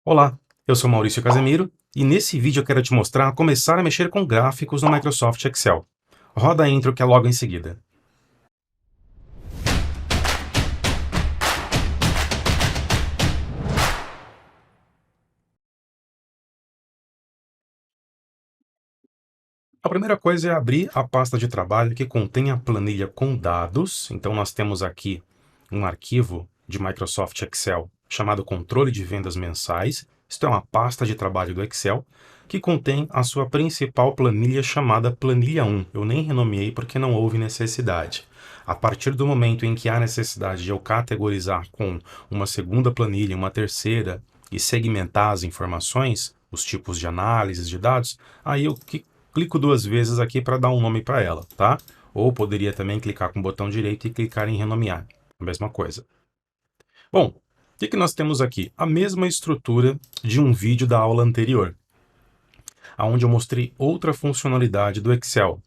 Olá, eu sou Maurício Casemiro e nesse vídeo eu quero te mostrar a começar a mexer com gráficos no Microsoft Excel. Roda a intro que é logo em seguida. A primeira coisa é abrir a pasta de trabalho que contém a planilha com dados. Então nós temos aqui um arquivo de Microsoft Excel chamado Controle de Vendas Mensais. Isto é uma pasta de trabalho do Excel que contém a sua principal planilha chamada Planilha 1. Eu nem renomeei porque não houve necessidade. A partir do momento em que há necessidade de eu categorizar com uma segunda planilha, uma terceira e segmentar as informações, os tipos de análises de dados, aí eu clico duas vezes aqui para dar um nome para ela, tá? Ou poderia também clicar com o botão direito e clicar em renomear. A mesma coisa. Bom, o que nós temos aqui? A mesma estrutura de um vídeo da aula anterior, onde eu mostrei outra funcionalidade do Excel.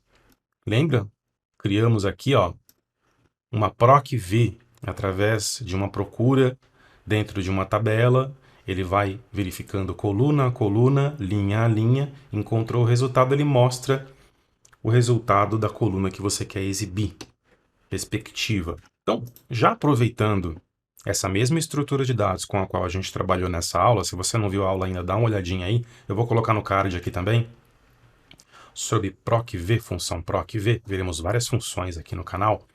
Lembra? Criamos aqui, ó, uma PROC-V através de uma procura dentro de uma tabela. Ele vai verificando coluna a coluna, linha a linha, encontrou o resultado, ele mostra o resultado da coluna que você quer exibir, perspectiva. Então, já aproveitando essa mesma estrutura de dados com a qual a gente trabalhou nessa aula, se você não viu a aula ainda, dá uma olhadinha aí, eu vou colocar no card aqui também, sobre PROC-V, função PROC-V, veremos várias funções aqui no canal.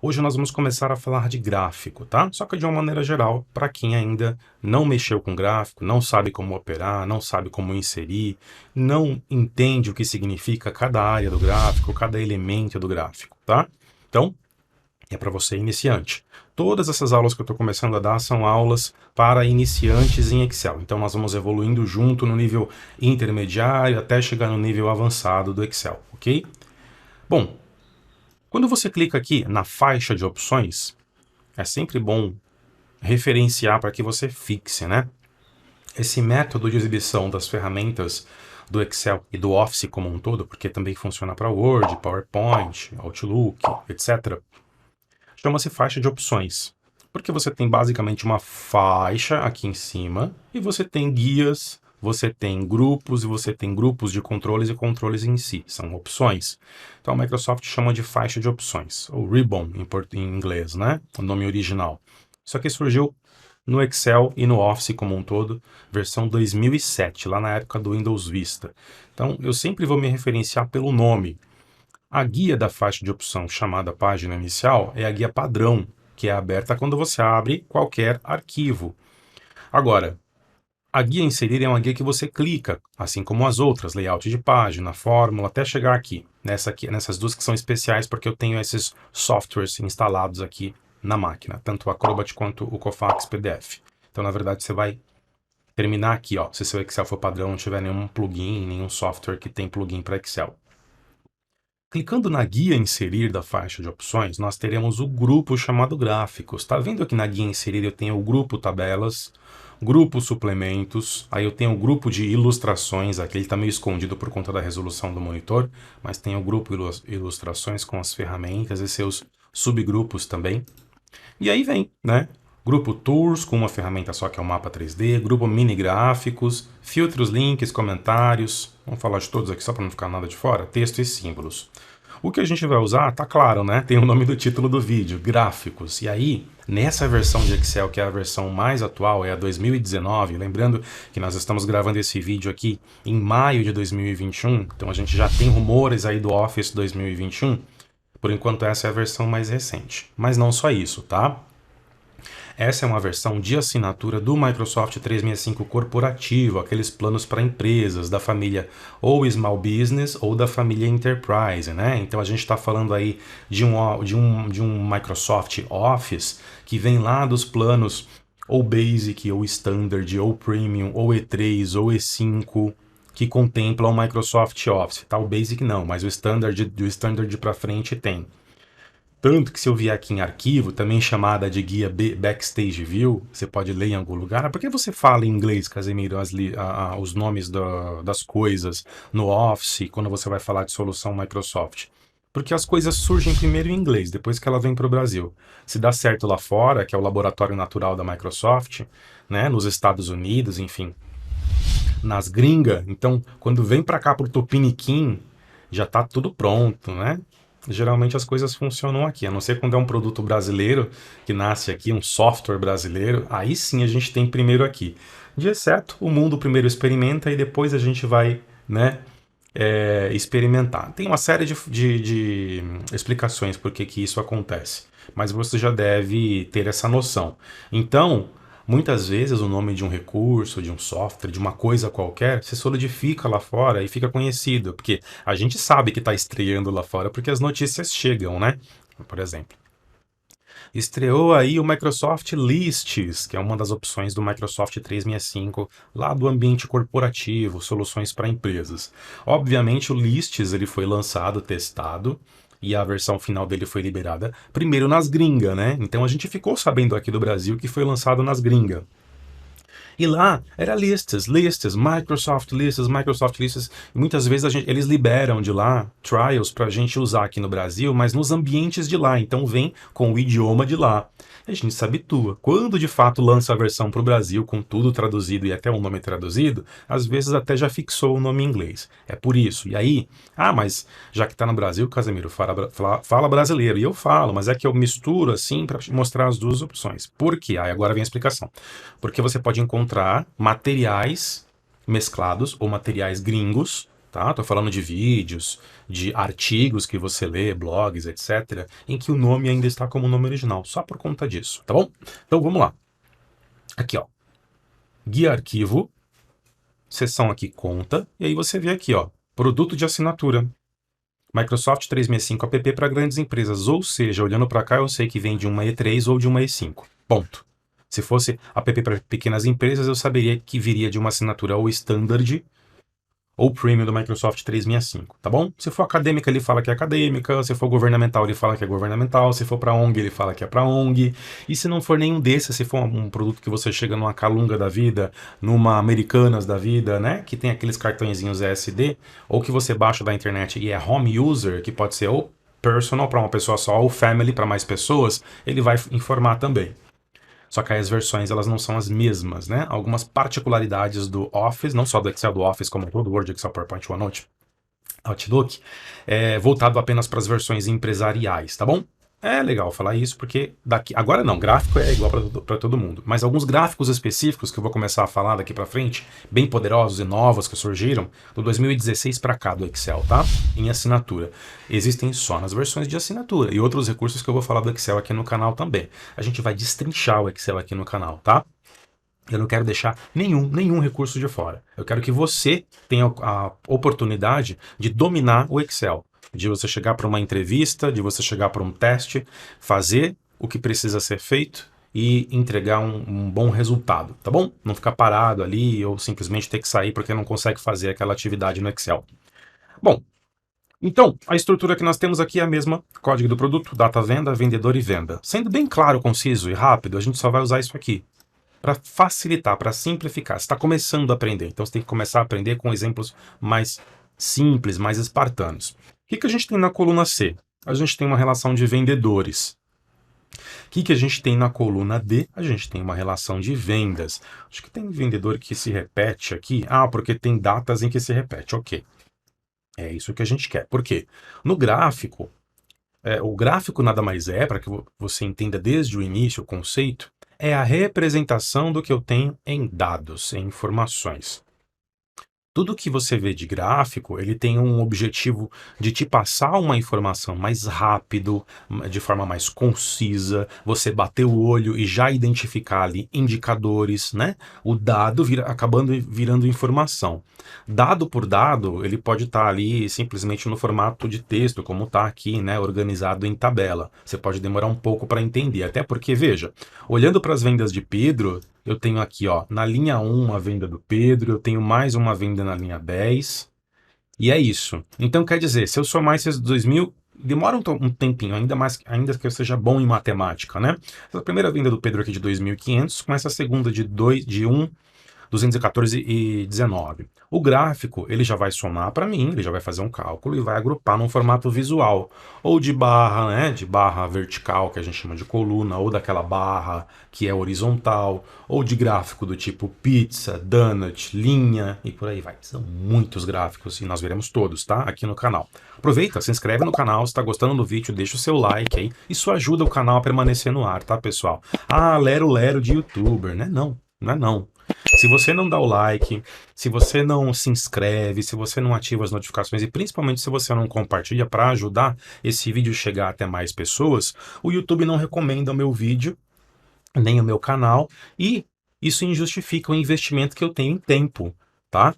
Hoje nós vamos começar a falar de gráfico, tá? Só que de uma maneira geral, para quem ainda não mexeu com gráfico, não sabe como operar, não sabe como inserir, não entende o que significa cada área do gráfico, cada elemento do gráfico, tá? Então, é para você iniciante. Todas essas aulas que eu estou começando a dar são aulas para iniciantes em Excel. Então, nós vamos evoluindo junto no nível intermediário até chegar no nível avançado do Excel, ok? Bom, quando você clica aqui na faixa de opções, é sempre bom referenciar para que você fixe, né? Esse método de exibição das ferramentas do Excel e do Office como um todo, porque também funciona para Word, PowerPoint, Outlook, etc., chama-se faixa de opções. Porque você tem basicamente uma faixa aqui em cima e você tem guias, você tem grupos e você tem grupos de controles e controles em si, são opções. Então a Microsoft chama de faixa de opções, ou ribbon em inglês, né? O nome original. Isso aqui surgiu no Excel e no Office como um todo, versão 2007, lá na época do Windows Vista. Então eu sempre vou me referenciar pelo nome. A guia da faixa de opção chamada página inicial é a guia padrão, que é aberta quando você abre qualquer arquivo. Agora, a guia inserir é uma guia que você clica, assim como as outras, layout de página, fórmula, até chegar aqui, nessas duas que são especiais porque eu tenho esses softwares instalados aqui na máquina, tanto o Acrobat quanto o Cofax PDF. Então, na verdade, você vai terminar aqui, ó, se seu Excel for padrão, não tiver nenhum plugin, nenhum software que tem plugin para Excel. Clicando na guia inserir da faixa de opções, nós teremos o grupo chamado gráficos. Tá vendo aqui na guia inserir eu tenho o grupo tabelas, grupo suplementos, aí eu tenho o grupo de ilustrações, aqui ele está meio escondido por conta da resolução do monitor, mas tem o grupo ilustrações com as ferramentas e seus subgrupos também. E aí vem, né? Grupo Tours com uma ferramenta só que é o mapa 3D, grupo mini gráficos, filtros, links, comentários, vamos falar de todos aqui só para não ficar nada de fora, texto e símbolos. O que a gente vai usar, tá claro, né? Tem o nome do título do vídeo, gráficos. E aí, nessa versão de Excel, que é a versão mais atual, é a 2019, lembrando que nós estamos gravando esse vídeo aqui em maio de 2021, então a gente já tem rumores aí do Office 2021. Por enquanto essa é a versão mais recente. Mas não só isso, tá? Essa é uma versão de assinatura do Microsoft 365 corporativo, aqueles planos para empresas da família ou Small Business ou da família Enterprise, né? Então a gente está falando aí de um Microsoft Office que vem lá dos planos ou Basic, ou Standard, ou Premium, ou E3, ou E5, que contemplam o Microsoft Office. Tá? O Basic não, mas o Standard para frente tem. Tanto que se eu vier aqui em arquivo, também chamada de guia Backstage View, você pode ler em algum lugar. Por que você fala em inglês, Casemiro, os nomes das coisas no Office, quando você vai falar de solução Microsoft? Porque as coisas surgem primeiro em inglês, depois que ela vem para o Brasil. Se dá certo lá fora, que é o laboratório natural da Microsoft, né, nos Estados Unidos, enfim, nas gringas, então quando vem para cá pro Tupiniquim, já tá tudo pronto, né? Geralmente as coisas funcionam aqui, a não ser quando é um produto brasileiro que nasce aqui, um software brasileiro, aí sim a gente tem primeiro aqui. De exceto, o mundo primeiro experimenta e depois a gente vai, né, experimentar. Tem uma série de explicações por que isso acontece, mas você já deve ter essa noção. Então, muitas vezes o nome de um recurso, de um software, de uma coisa qualquer, se solidifica lá fora e fica conhecido, porque a gente sabe que está estreando lá fora porque as notícias chegam, né? Por exemplo. Estreou aí o Microsoft Lists, que é uma das opções do Microsoft 365, lá do ambiente corporativo, soluções para empresas. Obviamente o Lists ele foi lançado, testado, e a versão final dele foi liberada primeiro nas gringas, né? Então a gente ficou sabendo aqui do Brasil que foi lançado nas gringas. E lá era listas, Microsoft listas. E muitas vezes eles liberam de lá trials para a gente usar aqui no Brasil, mas nos ambientes de lá. Então vem com o idioma de lá. A gente se habitua. Quando de fato lança a versão para o Brasil, com tudo traduzido e até o nome traduzido, às vezes até já fixou o nome em inglês. É por isso. E aí, mas já que está no Brasil, Casemiro, fala brasileiro. E eu falo, mas é que eu misturo assim para mostrar as duas opções. Por quê? Aí agora vem a explicação. Porque você pode encontrar materiais mesclados ou materiais gringos, tá? Tô falando de vídeos, de artigos que você lê, blogs, etc., em que o nome ainda está como nome original, só por conta disso, tá bom? Então vamos lá. Aqui, ó. Guia arquivo, seção aqui conta, e aí você vê aqui, ó, produto de assinatura. Microsoft 365 app para grandes empresas, ou seja, olhando para cá eu sei que vem de uma E3 ou de uma E5. Ponto. Se fosse app para pequenas empresas, eu saberia que viria de uma assinatura ou Standard ou Premium do Microsoft 365, tá bom? Se for acadêmica, ele fala que é acadêmica, se for governamental, ele fala que é governamental, se for para ONG, ele fala que é para ONG, e se não for nenhum desses, se for um produto que você chega numa Calunga da vida, numa Americanas da vida, né, que tem aqueles cartõezinhos ESD, ou que você baixa da internet e é home user, que pode ser ou personal para uma pessoa só, ou family para mais pessoas, ele vai informar também. Só que aí as versões elas não são as mesmas, né? Algumas particularidades do Office, não só do Excel, do Office, como todo Word, Excel, PowerPoint, OneNote, Outlook, voltado apenas para as versões empresariais, tá bom? É legal falar isso porque daqui agora não, gráfico é igual para todo mundo, mas alguns gráficos específicos que eu vou começar a falar daqui para frente, bem poderosos e novos que surgiram do 2016 para cá do Excel, tá? Em assinatura. Existem só nas versões de assinatura e outros recursos que eu vou falar do Excel aqui no canal também. A gente vai destrinchar o Excel aqui no canal, tá? Eu não quero deixar nenhum recurso de fora. Eu quero que você tenha a oportunidade de dominar o Excel, de você chegar para uma entrevista, de você chegar para um teste, fazer o que precisa ser feito e entregar um bom resultado, tá bom? Não ficar parado ali ou simplesmente ter que sair porque não consegue fazer aquela atividade no Excel. Bom, então, a estrutura que nós temos aqui é a mesma, código do produto, data venda, vendedor e venda. Sendo bem claro, conciso e rápido, a gente só vai usar isso aqui para facilitar, para simplificar. Você está começando a aprender, então você tem que começar a aprender com exemplos mais simples, mais espartanos. O que a gente tem na coluna C? A gente tem uma relação de vendedores. O que a gente tem na coluna D? A gente tem uma relação de vendas. Acho que tem vendedor que se repete aqui. Porque tem datas em que se repete. Ok. É isso que a gente quer. Por quê? No gráfico, o gráfico nada mais é, para que você entenda desde o início o conceito, é a representação do que eu tenho em dados, em informações. Tudo que você vê de gráfico, ele tem um objetivo de te passar uma informação mais rápido, de forma mais concisa, você bater o olho e já identificar ali indicadores, né? O dado acabando virando informação. Dado por dado, ele pode estar ali simplesmente no formato de texto, como está aqui, né? Organizado em tabela. Você pode demorar um pouco para entender, até porque, veja, olhando para as vendas de Pedro, eu tenho aqui, ó, na linha 1 a venda do Pedro, eu tenho mais uma venda na linha 10, e é isso. Então, quer dizer, se eu somar esses 2.000, demora um tempinho, ainda que eu seja bom em matemática, né? Essa primeira venda do Pedro aqui de 2.500, com essa segunda de 1, 214,19. O gráfico, ele já vai somar para mim, ele já vai fazer um cálculo e vai agrupar num formato visual, ou de barra, né, de barra vertical, que a gente chama de coluna, ou daquela barra que é horizontal, ou de gráfico do tipo pizza, donut, linha e por aí vai. São muitos gráficos e nós veremos todos, tá? Aqui no canal. Aproveita, se inscreve no canal, se está gostando do vídeo, deixa o seu like aí. Isso ajuda o canal a permanecer no ar, tá, pessoal? Ah, lero de youtuber, né? Não, não é não. Se você não dá o like, se você não se inscreve, se você não ativa as notificações e principalmente se você não compartilha para ajudar esse vídeo chegar até mais pessoas, o YouTube não recomenda o meu vídeo, nem o meu canal, e isso injustifica o investimento que eu tenho em tempo, tá?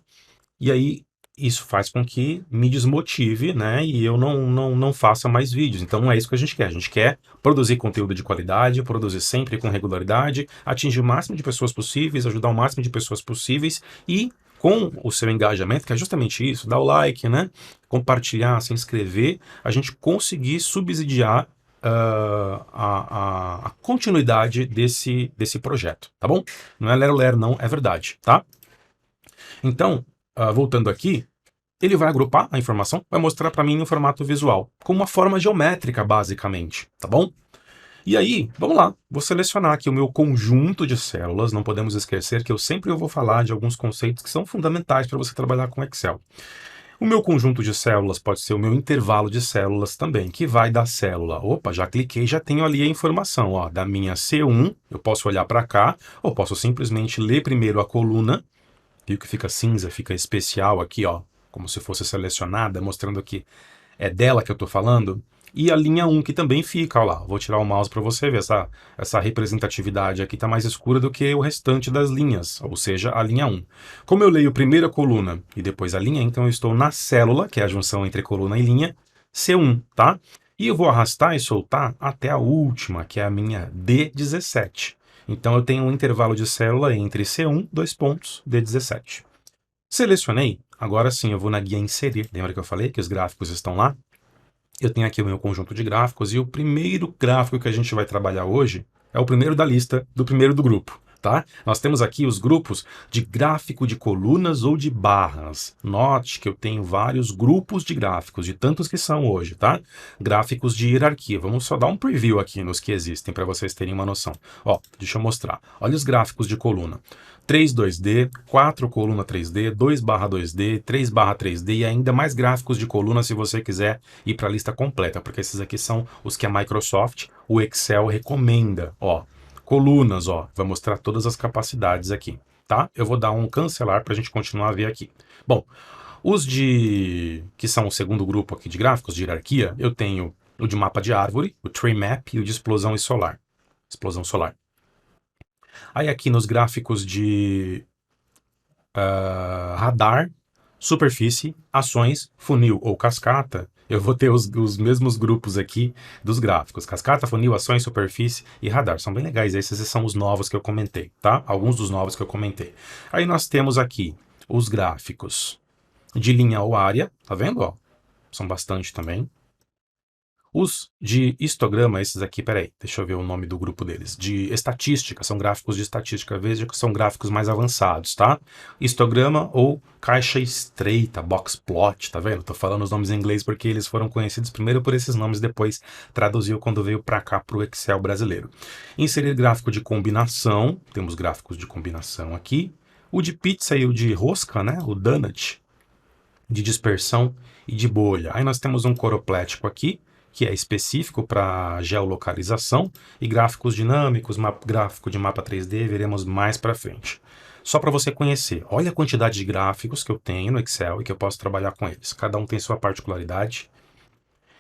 E aí isso faz com que me desmotive, né? E eu não faça mais vídeos. Então não é isso que a gente quer. A gente quer produzir conteúdo de qualidade, produzir sempre com regularidade, atingir o máximo de pessoas possíveis, ajudar o máximo de pessoas possíveis e com o seu engajamento, que é justamente isso, dar o like, né? Compartilhar, se inscrever, a gente conseguir subsidiar a continuidade desse projeto, tá bom? Não é lero, não, é verdade, tá? Então, voltando aqui, ele vai agrupar a informação, vai mostrar para mim no formato visual, com uma forma geométrica, basicamente, tá bom? E aí, vamos lá, vou selecionar aqui o meu conjunto de células, não podemos esquecer que eu sempre vou falar de alguns conceitos que são fundamentais para você trabalhar com Excel. O meu conjunto de células pode ser o meu intervalo de células também, que vai da célula. Opa, já cliquei, já tenho ali a informação, ó, da minha C1, eu posso olhar para cá, ou posso simplesmente ler primeiro a coluna, viu que fica cinza, fica especial aqui, ó, como se fosse selecionada, mostrando que é dela que eu estou falando. E a linha 1 que também fica, ó lá, vou tirar o mouse para você ver, essa representatividade aqui está mais escura do que o restante das linhas, ou seja, a linha 1. Como eu leio primeiro a coluna e depois a linha, então eu estou na célula, que é a junção entre coluna e linha, C1, tá? E eu vou arrastar e soltar até a última, que é a minha D17. Então eu tenho um intervalo de célula entre C1, dois pontos, D17. Selecionei, agora sim eu vou na guia inserir, lembra que eu falei que os gráficos estão lá? Eu tenho aqui o meu conjunto de gráficos e o primeiro gráfico que a gente vai trabalhar hoje é o primeiro da lista, do primeiro do grupo, tá? Nós temos aqui os grupos de gráfico de colunas ou de barras. Note que eu tenho vários grupos de gráficos, de tantos que são hoje, tá? Gráficos de hierarquia. Vamos só dar um preview aqui nos que existem para vocês terem uma noção. Ó, deixa eu mostrar. Olha os gráficos de coluna. 3 2D, 4 coluna 3D, 2/2D, 3/3D e ainda mais gráficos de coluna se você quiser ir para a lista completa, porque esses aqui são os que a Microsoft, o Excel recomenda, ó. Colunas, ó, vai mostrar todas as capacidades aqui, tá? Eu vou dar um cancelar para a gente continuar a ver aqui. Bom, os que são o segundo grupo aqui de gráficos de hierarquia, eu tenho o de mapa de árvore, o tree map e o de explosão solar. Explosão solar. Aí aqui nos gráficos de radar, superfície, ações, funil ou cascata, eu vou ter os mesmos grupos aqui dos gráficos. Cascata, funil, ações, superfície e radar. São bem legais, esses são os novos que eu comentei, tá? Alguns dos novos que eu comentei. Aí nós temos aqui os gráficos de linha ou área, tá vendo? Ó? São bastante também. Os de histograma, esses aqui, peraí, deixa eu ver o nome do grupo deles. De estatística, são gráficos de estatística, veja que são gráficos mais avançados, tá? Histograma ou caixa estreita, box plot, tá vendo? Tô falando os nomes em inglês porque eles foram conhecidos primeiro por esses nomes, depois traduziu quando veio para cá pro Excel brasileiro. Inserir gráfico de combinação, temos gráficos de combinação aqui. O de pizza e o de rosca, né? O donut, de dispersão e de bolha. Aí nós temos um coroplético aqui, que é específico para geolocalização, e gráficos dinâmicos, gráfico de mapa 3D, veremos mais para frente. Só para você conhecer, olha a quantidade de gráficos que eu tenho no Excel e que eu posso trabalhar com eles. Cada um tem sua particularidade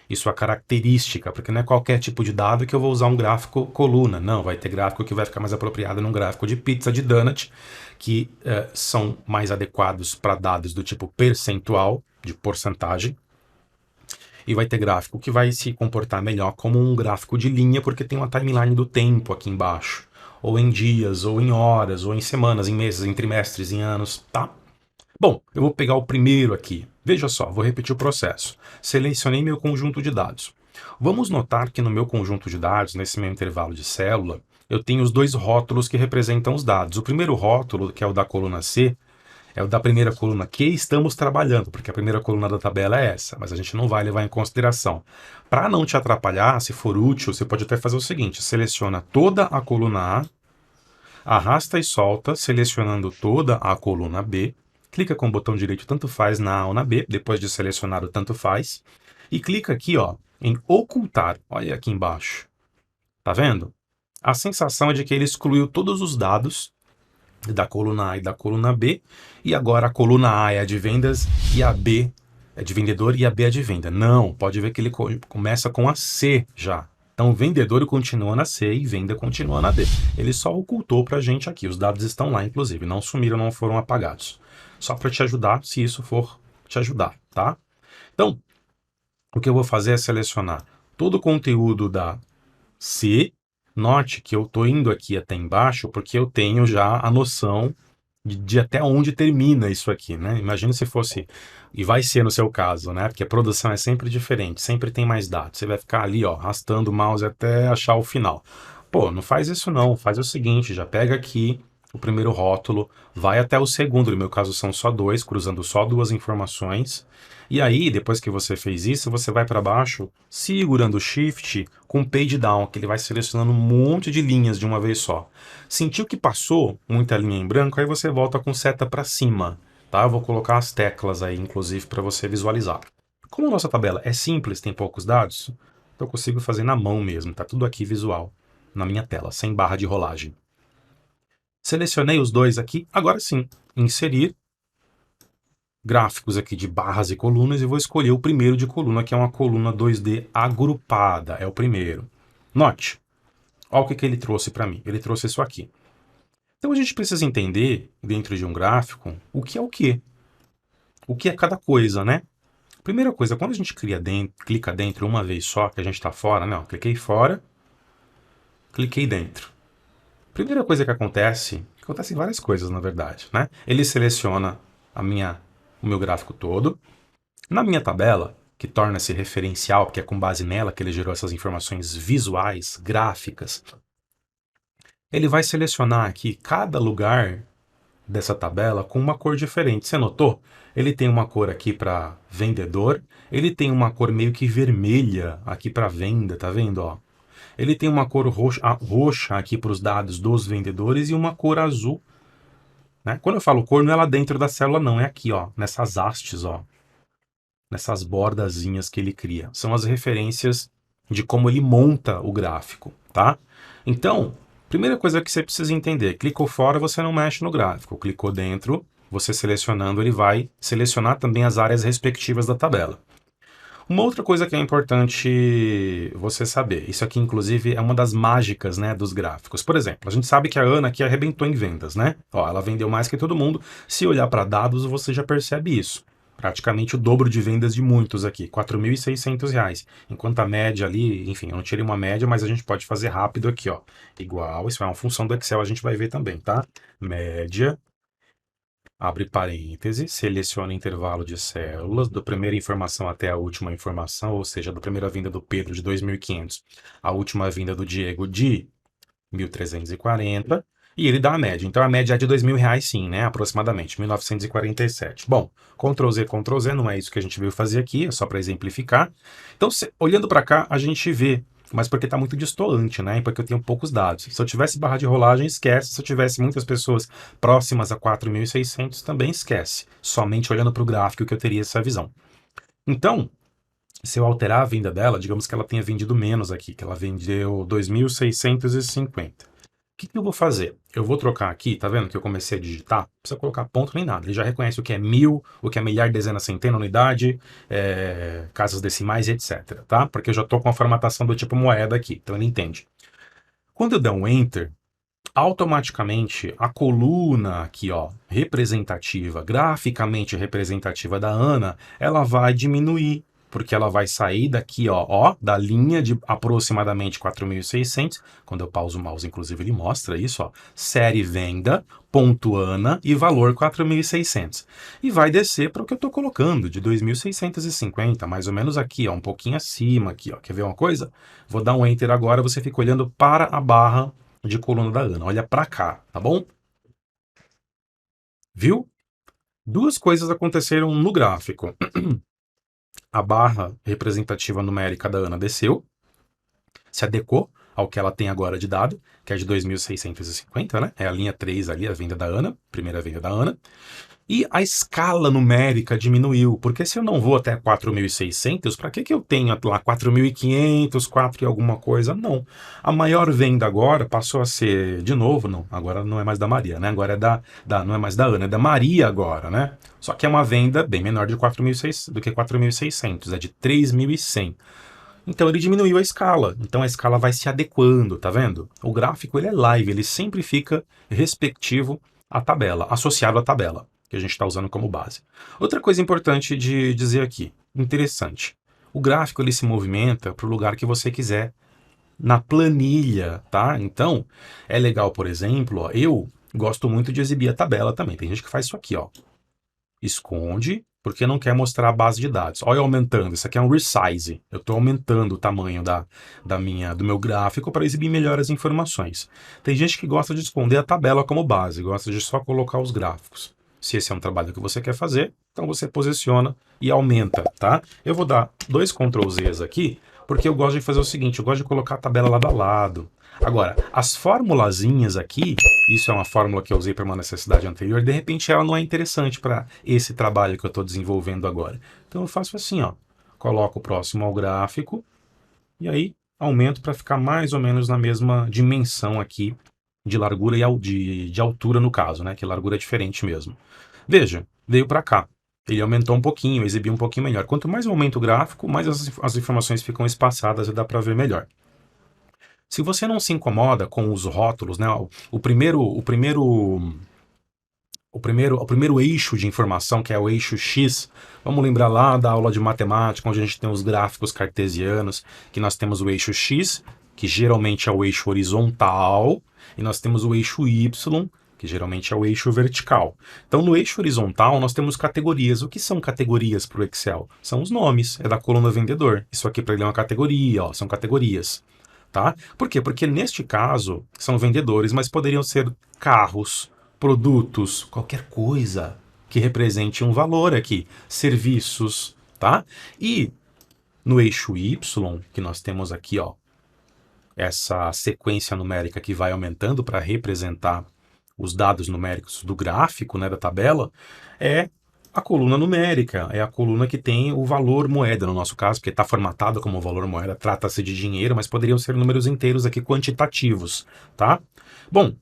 e sua característica, porque não é qualquer tipo de dado que eu vou usar um gráfico coluna. Não, vai ter gráfico que vai ficar mais apropriado num gráfico de pizza, de donut, que são mais adequados para dados do tipo percentual, de porcentagem. E vai ter gráfico que vai se comportar melhor como um gráfico de linha, porque tem uma timeline do tempo aqui embaixo. Ou em dias, ou em horas, ou em semanas, em meses, em trimestres, em anos, tá? Bom, eu vou pegar o primeiro aqui. Veja só, vou repetir o processo. Selecionei meu conjunto de dados. Vamos notar que no meu conjunto de dados, nesse meu intervalo de célula, eu tenho os dois rótulos que representam os dados. O primeiro rótulo, que é o da coluna C, é o da primeira coluna que estamos trabalhando, porque a primeira coluna da tabela é essa, mas a gente não vai levar em consideração. Para não te atrapalhar, se for útil, você pode até fazer o seguinte: seleciona toda a coluna A, arrasta e solta, selecionando toda a coluna B, clica com o botão direito tanto faz na A ou na B, depois de selecionar o tanto faz, e clica aqui ó, em ocultar, olha aqui embaixo, tá vendo? A sensação é de que ele excluiu todos os dados da coluna A e da coluna B, e agora a coluna A é a de vendas e a B é de vendedor e a B é de venda. Não, pode ver que ele começa com a C já. Então, vendedor continua na C e venda continua na D. Ele só ocultou para a gente aqui. Os dados estão lá, inclusive. Não sumiram, não foram apagados. Só para te ajudar, se isso for te ajudar, tá? Então, o que eu vou fazer é selecionar todo o conteúdo da C. Note que eu estou indo aqui até embaixo porque eu tenho já a noção de até onde termina isso aqui, né? Imagina se fosse, e vai ser no seu caso, né? Porque a produção é sempre diferente, sempre tem mais dados. Você vai ficar ali, ó, arrastando o mouse até achar o final. Pô, não faz isso não, faz o seguinte, já pega aqui o primeiro rótulo, vai até o segundo, no meu caso são só dois, cruzando só duas informações. E aí, depois que você fez isso, você vai para baixo, segurando o Shift com Page Down, que ele vai selecionando um monte de linhas de uma vez só. Sentiu que passou muita linha em branco, aí você volta com seta para cima, tá? Eu vou colocar as teclas aí, inclusive, para você visualizar. Como a nossa tabela é simples, tem poucos dados, eu consigo fazer na mão mesmo, tá tudo aqui visual, na minha tela, sem barra de rolagem. Selecionei os dois aqui, agora sim, inserir gráficos aqui de barras e colunas e vou escolher o primeiro de coluna, que é uma coluna 2D agrupada, é o primeiro. Note, olha o que ele trouxe para mim, ele trouxe isso aqui. Então a gente precisa entender, dentro de um gráfico, o que é o quê. O que é cada coisa, né? Primeira coisa, quando a gente clica dentro uma vez só, que a gente está fora, não, cliquei fora, cliquei dentro. Primeira coisa que acontecem várias coisas, na verdade, né? Ele seleciona o meu gráfico todo. Na minha tabela, que torna-se referencial, porque é com base nela que ele gerou essas informações visuais, gráficas, ele vai selecionar aqui cada lugar dessa tabela com uma cor diferente. Você notou? Ele tem uma cor aqui para vendedor, ele tem uma cor meio que vermelha aqui para venda, tá vendo? Ó? Ele tem uma cor roxa aqui para os dados dos vendedores e uma cor azul. Né? Quando eu falo cor, não é lá dentro da célula, não, é aqui, ó, nessas hastes, ó, nessas bordazinhas que ele cria. São as referências de como ele monta o gráfico, tá? Então, primeira coisa que você precisa entender, clicou fora, você não mexe no gráfico. Clicou dentro, você selecionando, ele vai selecionar também as áreas respectivas da tabela. Uma outra coisa que é importante você saber, isso aqui inclusive é uma das mágicas, né, dos gráficos. Por exemplo, a gente sabe que a Ana aqui arrebentou em vendas, né? Ó, ela vendeu mais que todo mundo. Se olhar para dados, você já percebe isso. Praticamente o dobro de vendas de muitos aqui, R$ 4.600. Enquanto a média ali, enfim, eu não tirei uma média, mas a gente pode fazer rápido aqui, ó. Igual, isso é uma função do Excel, a gente vai ver também, tá? Média, abre parêntese, seleciona intervalo de células, da primeira informação até a última informação, ou seja, da primeira vinda do Pedro de 2.500, a última vinda do Diego de 1.340, e ele dá a média. Então a média é de R$ 2.000 sim, né? Aproximadamente, 1.947. Bom, Ctrl Z, não é isso que a gente veio fazer aqui, é só para exemplificar. Então, olhando para cá, a gente vê, mas porque está muito distoante, né? Porque eu tenho poucos dados. Se eu tivesse barra de rolagem, esquece. Se eu tivesse muitas pessoas próximas a 4.600, também esquece. Somente olhando para o gráfico que eu teria essa visão. Então, se eu alterar a venda dela, digamos que ela tenha vendido menos aqui, que ela vendeu 2.650. O que eu vou fazer? Eu vou trocar aqui, tá vendo que eu comecei a digitar? Não precisa colocar ponto nem nada. Ele já reconhece o que é mil, o que é milhar, dezena, centena, unidade, casas decimais, etc. Tá? Porque eu já estou com a formatação do tipo moeda aqui, então ele entende. Quando eu der um Enter, automaticamente a coluna aqui, ó, representativa, graficamente representativa da Ana, ela vai diminuir, porque ela vai sair daqui, ó, da linha de aproximadamente 4.600. Quando eu pauso o mouse, inclusive, ele mostra isso, ó, série venda, ponto Ana e valor 4.600. E vai descer para o que eu estou colocando, de 2.650, mais ou menos aqui, ó, um pouquinho acima aqui, ó. Quer ver uma coisa? Vou dar um Enter agora, você fica olhando para a barra de coluna da Ana. Olha para cá, tá bom? Viu? Duas coisas aconteceram no gráfico. A barra representativa numérica da Ana desceu, se adequou ao que ela tem agora de dado, que é de 2.650, né? É a linha 3 ali, a venda da Ana, primeira venda da Ana. E a escala numérica diminuiu, porque se eu não vou até 4.600, para que eu tenho lá 4.500, 4 e alguma coisa? Não. A maior venda agora passou a ser, de novo, não, agora não é mais da Maria, né? Agora é não é mais da Ana, é da Maria agora, né? Só que é uma venda bem menor de 4.600 do que 4.600, é de 3.100. Então ele diminuiu a escala. Então a escala vai se adequando, tá vendo? O gráfico ele é live, ele sempre fica respectivo à tabela, associado à tabela que a gente está usando como base. Outra coisa importante de dizer aqui, interessante. O gráfico ele se movimenta para o lugar que você quiser na planilha, tá? Então é legal, por exemplo, ó, eu gosto muito de exibir a tabela também. Tem gente que faz isso aqui, ó, esconde porque não quer mostrar a base de dados. Olha eu aumentando, isso aqui é um resize. Eu estou aumentando o tamanho do meu gráfico para exibir melhor as informações. Tem gente que gosta de esconder a tabela como base, gosta de só colocar os gráficos. Se esse é um trabalho que você quer fazer, então você posiciona e aumenta, tá? Eu vou dar dois Ctrl Zs aqui, porque eu gosto de fazer o seguinte, eu gosto de colocar a tabela lado a lado. Agora, as formulazinhas aqui, isso é uma fórmula que eu usei para uma necessidade anterior, de repente ela não é interessante para esse trabalho que eu estou desenvolvendo agora. Então eu faço assim, ó, coloco próximo ao gráfico e aí aumento para ficar mais ou menos na mesma dimensão aqui de largura e de altura no caso, né? Que largura é diferente mesmo. Veja, veio para cá. Ele aumentou um pouquinho, exibiu um pouquinho melhor. Quanto mais eu aumento o gráfico, mais as informações ficam espaçadas e dá para ver melhor. Se você não se incomoda com os rótulos, né? O primeiro eixo de informação, que é o eixo X, vamos lembrar lá da aula de matemática, onde a gente tem os gráficos cartesianos, que nós temos o eixo X, que geralmente é o eixo horizontal, e nós temos o eixo Y, que geralmente é o eixo vertical. Então, no eixo horizontal, nós temos categorias. O que são categorias para o Excel? São os nomes, é da coluna vendedor. Isso aqui para ele é uma categoria, ó, são categorias. Tá? Por quê? Porque neste caso são vendedores, mas poderiam ser carros, produtos, qualquer coisa que represente um valor aqui, serviços, tá? E no eixo Y, que nós temos aqui, ó, essa sequência numérica que vai aumentando para representar os dados numéricos do gráfico, né, da tabela, é a coluna numérica, é a coluna que tem o valor moeda, no nosso caso, porque está formatada como valor moeda, trata-se de dinheiro, mas poderiam ser números inteiros aqui quantitativos, tá? Bom,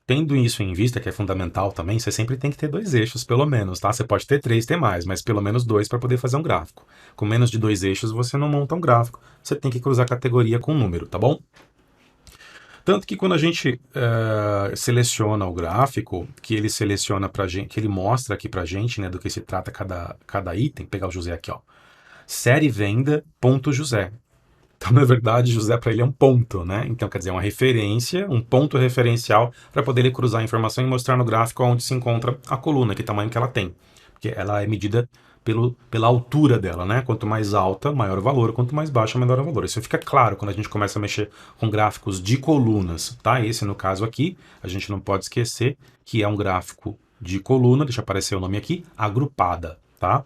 tendo isso em vista, que é fundamental também, você sempre tem que ter dois eixos, pelo menos, tá? Você pode ter três, ter mais, mas pelo menos dois para poder fazer um gráfico. Com menos de dois eixos, você não monta um gráfico, você tem que cruzar categoria com número, tá bom? Tanto que quando a gente seleciona o gráfico, que ele seleciona pra gente, que ele mostra aqui pra gente, né, do que se trata cada item, pegar o José aqui, ó. Série venda, ponto José. Então, na verdade, José para ele é um ponto, né? Então, quer dizer, uma referência, um ponto referencial para poder ele cruzar a informação e mostrar no gráfico onde se encontra a coluna, que tamanho que ela tem. Porque ela é medida pela altura dela, né? Quanto mais alta, maior o valor, quanto mais baixa, menor o valor. Isso fica claro quando a gente começa a mexer com gráficos de colunas, tá? Esse, no caso aqui, a gente não pode esquecer que é um gráfico de coluna, deixa aparecer o nome aqui, agrupada, tá?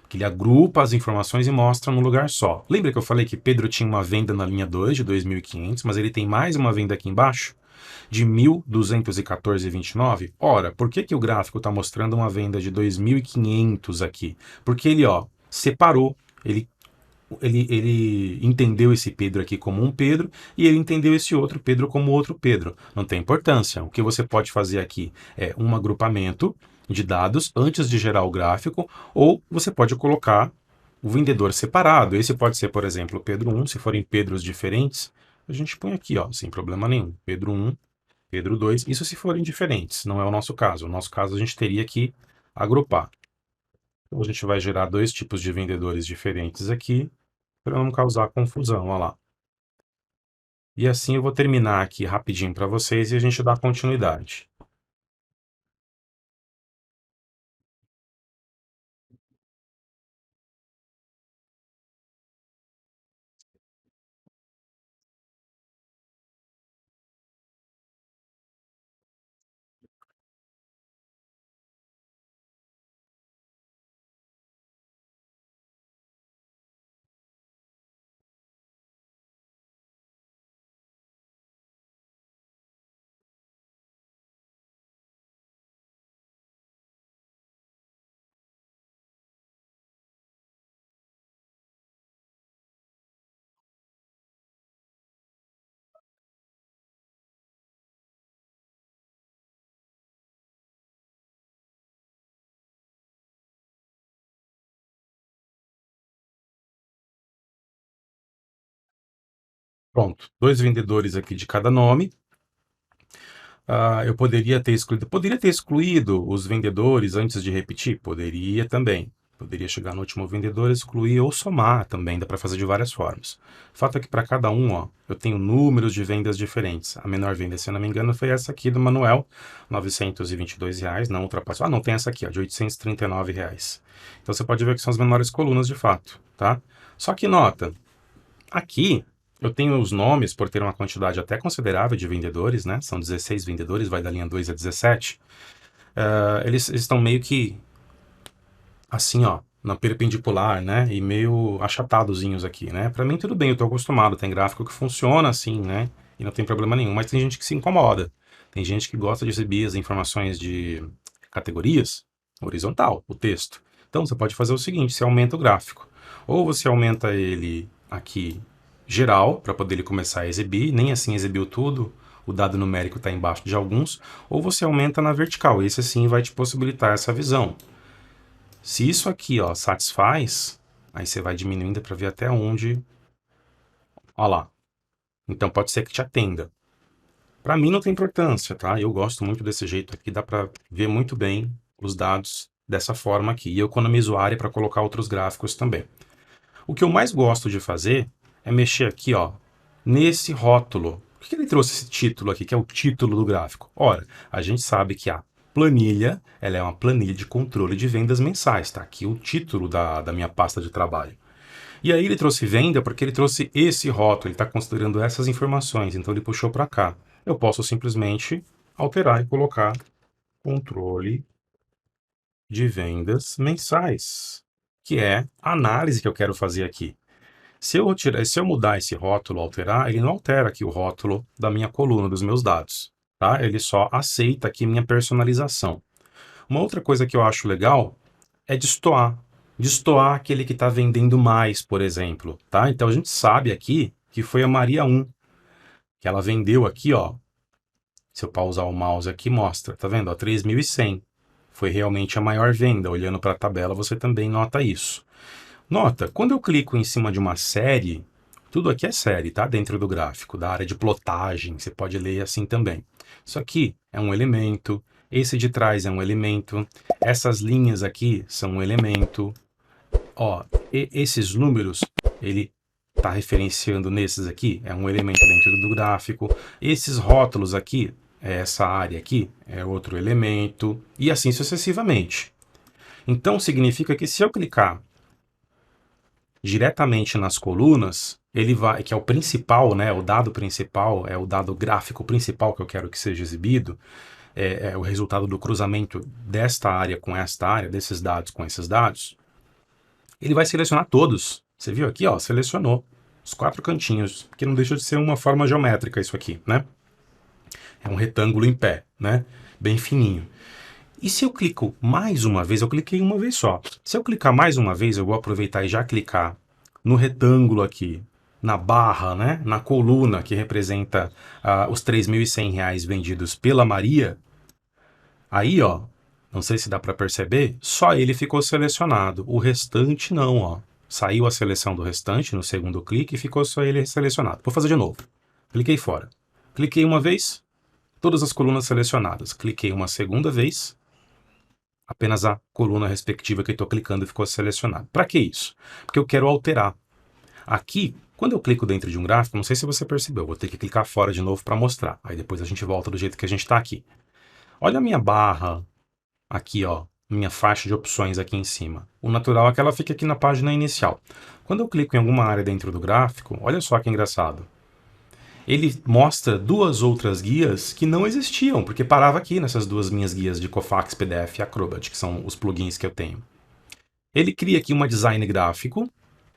Que ele agrupa as informações e mostra num lugar só. Lembra que eu falei que Pedro tinha uma venda na linha 2 de 2.500, mas ele tem mais uma venda aqui embaixo de 1.214,29? Ora, por que o gráfico está mostrando uma venda de 2.500 aqui? Porque ele, ó, separou, ele entendeu esse Pedro aqui como um Pedro e ele entendeu esse outro Pedro como outro Pedro. Não tem importância. O que você pode fazer aqui é um agrupamento de dados antes de gerar o gráfico, ou você pode colocar o vendedor separado. Esse pode ser, por exemplo, Pedro 1, se forem Pedros diferentes, a gente põe aqui, ó, sem problema nenhum. Pedro 1, Pedro 2, isso se forem diferentes, não é o nosso caso. O nosso caso a gente teria que agrupar. Então a gente vai gerar dois tipos de vendedores diferentes aqui, para não causar confusão, olha lá. E assim eu vou terminar aqui rapidinho para vocês e a gente dá continuidade. Pronto, 2 vendedores aqui de cada nome. Eu poderia ter excluído os vendedores antes de repetir? Poderia também. Poderia chegar no último vendedor, excluir ou somar também, dá para fazer de várias formas. O fato é que para cada um, ó, eu tenho números de vendas diferentes. A menor venda, se eu não me engano, foi essa aqui do Manuel, R$ 922, não ultrapassou. Ah, não, tem essa aqui, ó, de R$ 839. Então você pode ver que são as menores colunas de fato, tá? Só que nota, aqui eu tenho os nomes por ter uma quantidade até considerável de vendedores, né? São 16 vendedores, vai da linha 2 a 17. Eles estão meio que assim, ó, na perpendicular, né? E meio achatadozinhos aqui, né? Para mim tudo bem, eu tô acostumado, tem gráfico que funciona assim, né? E não tem problema nenhum, mas tem gente que se incomoda. Tem gente que gosta de exibir as informações de categorias horizontal, o texto. Então você pode fazer o seguinte, você aumenta o gráfico. Ou você aumenta ele aqui geral, para poder ele começar a exibir, nem assim exibiu tudo, o dado numérico está embaixo de alguns, ou você aumenta na vertical, esse sim vai te possibilitar essa visão. Se isso aqui, ó, satisfaz, aí você vai diminuindo para ver até onde. Ó lá. Então pode ser que te atenda. Para mim não tem importância, tá? Eu gosto muito desse jeito aqui, dá para ver muito bem os dados dessa forma aqui. E eu economizo área para colocar outros gráficos também. O que eu mais gosto de fazer é mexer aqui, ó, nesse rótulo. Por que ele trouxe esse título aqui, que é o título do gráfico? Ora, a gente sabe que a planilha, ela é uma planilha de controle de vendas mensais, tá? Aqui o título da minha pasta de trabalho. E aí ele trouxe venda porque ele trouxe esse rótulo, ele está considerando essas informações, então ele puxou para cá. Eu posso simplesmente alterar e colocar controle de vendas mensais, que é a análise que eu quero fazer aqui. Se eu mudar esse rótulo, alterar, ele não altera aqui o rótulo da minha coluna, dos meus dados, tá? Ele só aceita aqui minha personalização. Uma outra coisa que eu acho legal é destoar. Destoar aquele que está vendendo mais, por exemplo, tá? Então a gente sabe aqui que foi a Maria 1, que ela vendeu aqui, ó. Se eu pausar o mouse aqui, mostra, tá vendo? Ó, 3.100. Foi realmente a maior venda. Olhando para a tabela, você também nota isso. Nota, quando eu clico em cima de uma série, tudo aqui é série, tá? Dentro do gráfico, da área de plotagem, você pode ler assim também. Isso aqui é um elemento, esse de trás é um elemento, essas linhas aqui são um elemento. Ó, esses números, ele está referenciando nesses aqui, é um elemento dentro do gráfico. Esses rótulos aqui, essa área aqui, é outro elemento, e assim sucessivamente. Então significa que se eu clicar diretamente nas colunas, ele vai, que é o principal, né, o dado principal, é o dado gráfico principal que eu quero que seja exibido, é o resultado do cruzamento desta área com esta área, desses dados com esses dados, ele vai selecionar todos. Você viu aqui, ó, selecionou os 4 cantinhos, porque não deixa de ser uma forma geométrica isso aqui, né? É um retângulo em pé, né? Bem fininho. E se eu clico mais uma vez, eu cliquei uma vez só. Se eu clicar mais uma vez, eu vou aproveitar e já clicar no retângulo aqui, na barra, né? Na coluna que representa os R$ 3.100 vendidos pela Maria. Aí, ó, não sei se dá para perceber, só ele ficou selecionado. O restante não, ó. Saiu a seleção do restante no segundo clique e ficou só ele selecionado. Vou fazer de novo. Cliquei fora. Cliquei uma vez, todas as colunas selecionadas. Cliquei uma segunda vez, apenas a coluna respectiva que eu estou clicando ficou selecionada. Para que isso? Porque eu quero alterar. Aqui, quando eu clico dentro de um gráfico, não sei se você percebeu, vou ter que clicar fora de novo para mostrar. Aí depois a gente volta do jeito que a gente está aqui. Olha a minha barra aqui, ó, minha faixa de opções aqui em cima. O natural é que ela fique aqui na página inicial. Quando eu clico em alguma área dentro do gráfico, olha só que engraçado. Ele mostra 2 outras guias que não existiam, porque parava aqui nessas 2 minhas guias de Cofax, PDF e Acrobat, que são os plugins que eu tenho. Ele cria aqui uma design gráfico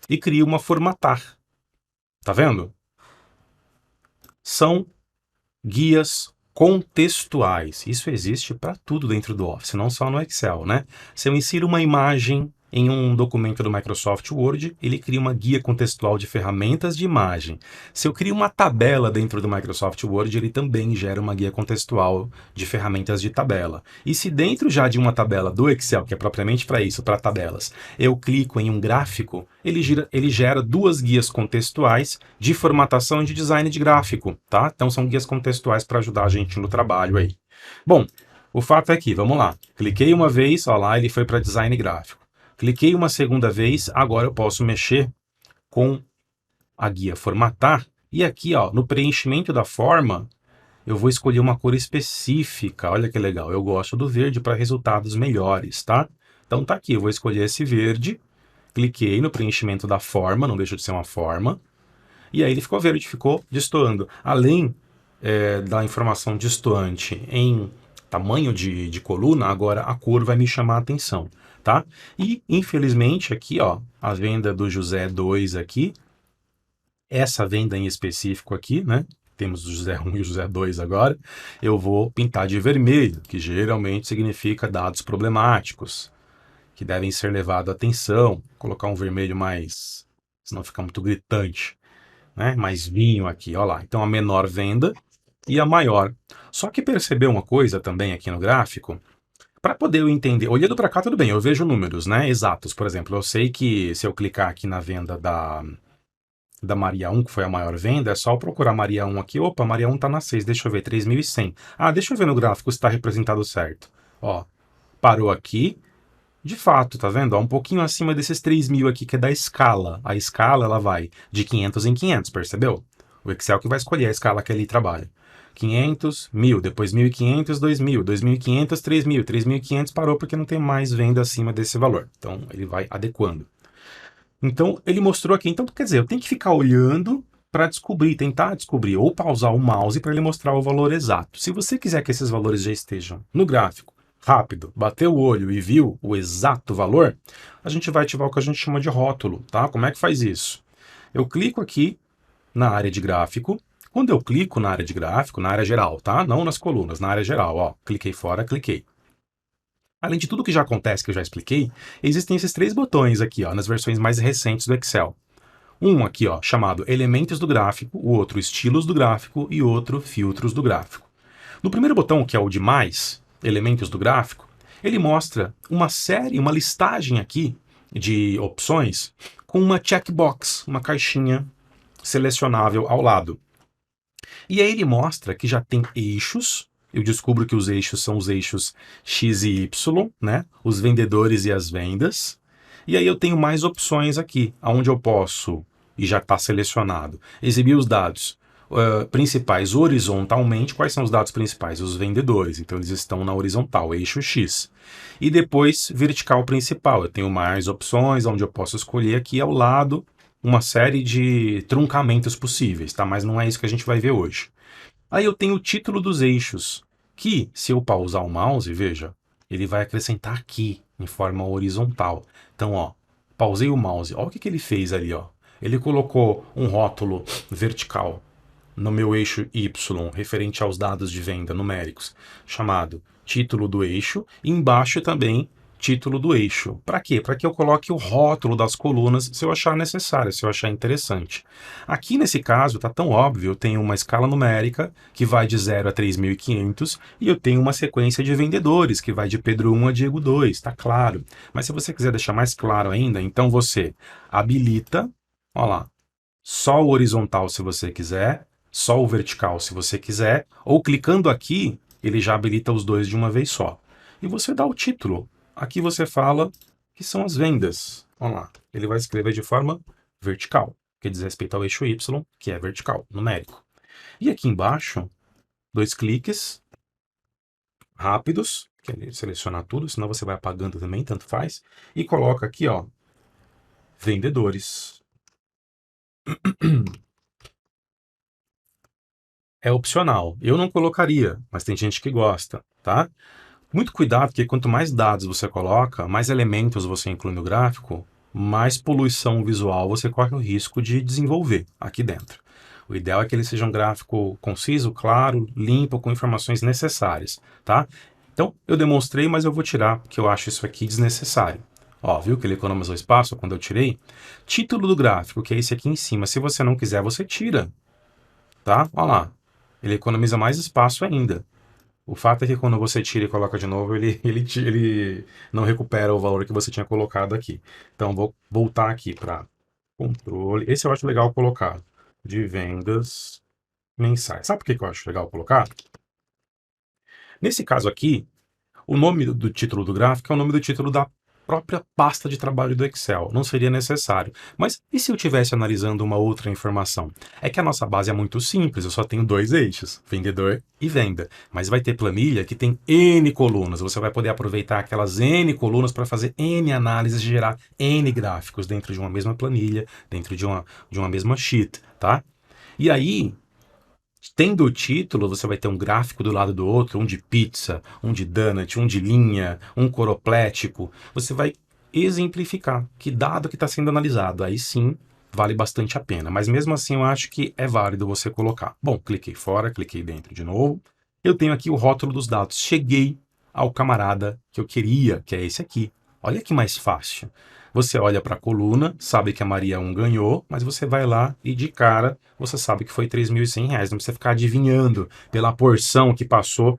e cria uma formatar. Tá vendo? São guias contextuais. Isso existe para tudo dentro do Office, não só no Excel, né? Se eu insiro uma imagem em um documento do Microsoft Word, ele cria uma guia contextual de ferramentas de imagem. Se eu crio uma tabela dentro do Microsoft Word, ele também gera uma guia contextual de ferramentas de tabela. E se dentro já de uma tabela do Excel, que é propriamente para isso, para tabelas, eu clico em um gráfico, ele gera duas guias contextuais de formatação e de design de gráfico, tá? Então são guias contextuais para ajudar a gente no trabalho aí. Bom, o fato é que, vamos lá, cliquei uma vez, ó lá, ele foi para design gráfico. Cliquei uma segunda vez, agora eu posso mexer com a guia formatar, e aqui ó, no preenchimento da forma, eu vou escolher uma cor específica, olha que legal, eu gosto do verde para resultados melhores, tá? Então tá aqui, eu vou escolher esse verde, cliquei no preenchimento da forma, não deixa de ser uma forma, e aí ele ficou verde, ficou destoando. Além da informação destoante em tamanho de coluna, agora a cor vai me chamar a atenção, tá? E, infelizmente, aqui, ó, a venda do José 2 aqui, essa venda em específico aqui, né? Temos o José 1 e o José 2 agora, eu vou pintar de vermelho, que geralmente significa dados problemáticos, que devem ser levados à atenção, colocar um vermelho mais, senão fica muito gritante, né? Mais vinho aqui, ó lá. Então a menor venda e a maior. Só que percebeu uma coisa também aqui no gráfico? Para poder eu entender, olhando para cá tudo bem, eu vejo números, né, exatos. Por exemplo, eu sei que se eu clicar aqui na venda da Maria 1, que foi a maior venda, é só eu procurar Maria 1 aqui. Opa, Maria 1 está na 6, deixa eu ver, 3.100. Ah, deixa eu ver no gráfico se está representado certo. Ó, parou aqui. De fato, tá vendo? Ó, um pouquinho acima desses 3.000 aqui, que é da escala. A escala, ela vai de 500 em 500, percebeu? O Excel que vai escolher a escala que ele trabalha. 500, 1.000, depois 1.500, 2.000, 2.500, 3.000, 3.500 parou porque não tem mais venda acima desse valor. Então, ele vai adequando. Então, ele mostrou aqui. Então, quer dizer, eu tenho que ficar olhando para descobrir, tentar descobrir, ou pausar o mouse para ele mostrar o valor exato. Se você quiser que esses valores já estejam no gráfico, rápido, bateu o olho e viu o exato valor, a gente vai ativar o que a gente chama de rótulo, tá? Como é que faz isso? Eu clico aqui na área de gráfico. Quando eu clico na área de gráfico, na área geral, tá? Não nas colunas, na área geral, ó. Cliquei fora, cliquei. Além de tudo que já acontece, que eu já expliquei, existem esses três botões aqui, ó, nas versões mais recentes do Excel. Um aqui, ó, chamado Elementos do Gráfico, o outro Estilos do Gráfico e o outro Filtros do Gráfico. No primeiro botão, que é o de mais, Elementos do Gráfico, ele mostra uma série, uma listagem aqui de opções com uma checkbox, uma caixinha selecionável ao lado. E aí ele mostra que já tem eixos. Eu descubro que os eixos são os eixos X e Y, né? Os vendedores e as vendas. E aí eu tenho mais opções aqui, onde eu posso, e já está selecionado, exibir os dados principais horizontalmente. Quais são os dados principais? Os vendedores. Então eles estão na horizontal, eixo X. E depois vertical principal. Eu tenho mais opções, onde eu posso escolher aqui ao lado uma série de truncamentos possíveis, tá? Mas não é isso que a gente vai ver hoje. Aí eu tenho o título dos eixos, que se eu pausar o mouse, veja, ele vai acrescentar aqui, em forma horizontal. Então, ó, pausei o mouse, olha o que ele fez ali, ó. Ele colocou um rótulo vertical no meu eixo Y, referente aos dados de venda numéricos, chamado título do eixo, e embaixo também título do eixo. Para quê? Para que eu coloque o rótulo das colunas se eu achar necessário, se eu achar interessante. Aqui nesse caso está tão óbvio, eu tenho uma escala numérica que vai de 0 a 3.500 e eu tenho uma sequência de vendedores que vai de Pedro 1 a Diego 2, está claro. Mas se você quiser deixar mais claro ainda, então você habilita, ó lá, só o horizontal se você quiser, só o vertical se você quiser, ou clicando aqui, ele já habilita os dois de uma vez só. E você dá o título. Aqui você fala que são as vendas. Olha lá, ele vai escrever de forma vertical, que diz respeito ao eixo Y, que é vertical, numérico. E aqui embaixo, dois cliques rápidos, que é selecionar tudo, senão você vai apagando também, tanto faz, e coloca aqui, ó, vendedores. É opcional. Eu não colocaria, mas tem gente que gosta, tá? Muito cuidado, porque quanto mais dados você coloca, mais elementos você inclui no gráfico, mais poluição visual você corre o risco de desenvolver aqui dentro. O ideal é que ele seja um gráfico conciso, claro, limpo, com informações necessárias, tá? Então, eu demonstrei, mas eu vou tirar, porque eu acho isso aqui desnecessário. Ó, viu que ele economizou espaço quando eu tirei? Título do gráfico, que é esse aqui em cima. Se você não quiser, você tira, tá? Olha lá. Ele economiza mais espaço ainda. O fato é que quando você tira e coloca de novo, ele não recupera o valor que você tinha colocado aqui. Então, vou voltar aqui para controle. Esse eu acho legal colocar. De vendas mensais. Sabe por que eu acho legal colocar? Nesse caso aqui, o nome do título do gráfico é o nome do título da própria pasta de trabalho do Excel. Não seria necessário. Mas e se eu estivesse analisando uma outra informação? É que a nossa base é muito simples, eu só tenho dois eixos, vendedor e venda. Mas vai ter planilha que tem N colunas. Você vai poder aproveitar aquelas N colunas para fazer N análises e gerar N gráficos dentro de uma mesma planilha, dentro de uma mesma sheet, tá? E aí, tendo o título, você vai ter um gráfico do lado do outro, um de pizza, um de donut, um de linha, um coroplético. Você vai exemplificar que dado que está sendo analisado. Aí sim, vale bastante a pena. Mas mesmo assim, eu acho que é válido você colocar. Bom, cliquei fora, cliquei dentro de novo. Eu tenho aqui o rótulo dos dados. Cheguei ao camarada que eu queria, que é esse aqui. Olha que mais fácil. Você olha para a coluna, sabe que a Maria 1 ganhou, mas você vai lá e de cara você sabe que foi R$3.100. Não precisa ficar adivinhando pela porção que passou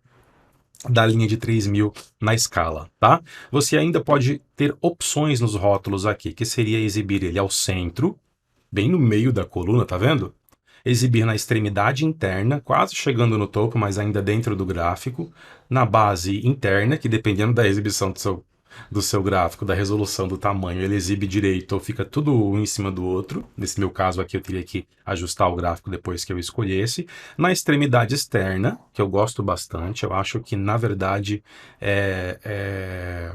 da linha de 3.000 na escala, tá? Você ainda pode ter opções nos rótulos aqui, que seria exibir ele ao centro, bem no meio da coluna, tá vendo? Exibir na extremidade interna, quase chegando no topo, mas ainda dentro do gráfico, na base interna, que dependendo da exibição do seu gráfico, da resolução, do tamanho, ele exibe direito ou fica tudo um em cima do outro. Nesse meu caso aqui, eu teria que ajustar o gráfico depois que eu escolhesse. Na extremidade externa, que eu gosto bastante, eu acho que, na verdade, é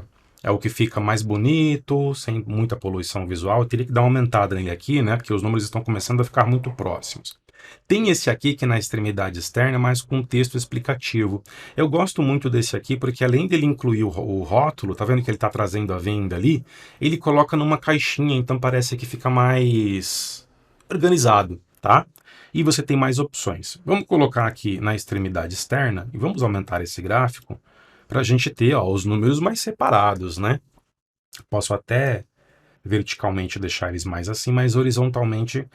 o que fica mais bonito, sem muita poluição visual. Eu teria que dar uma aumentada nele aqui, né? Porque os números estão começando a ficar muito próximos. Tem esse aqui que é na extremidade externa, mas com texto explicativo. Eu gosto muito desse aqui porque além dele incluir o rótulo, tá vendo que ele está trazendo a venda ali? Ele coloca numa caixinha, então parece que fica mais organizado, tá? E você tem mais opções. Vamos colocar aqui na extremidade externa e vamos aumentar esse gráfico para a gente ter ó, os números mais separados, né? Posso até verticalmente deixar eles mais assim, mas horizontalmente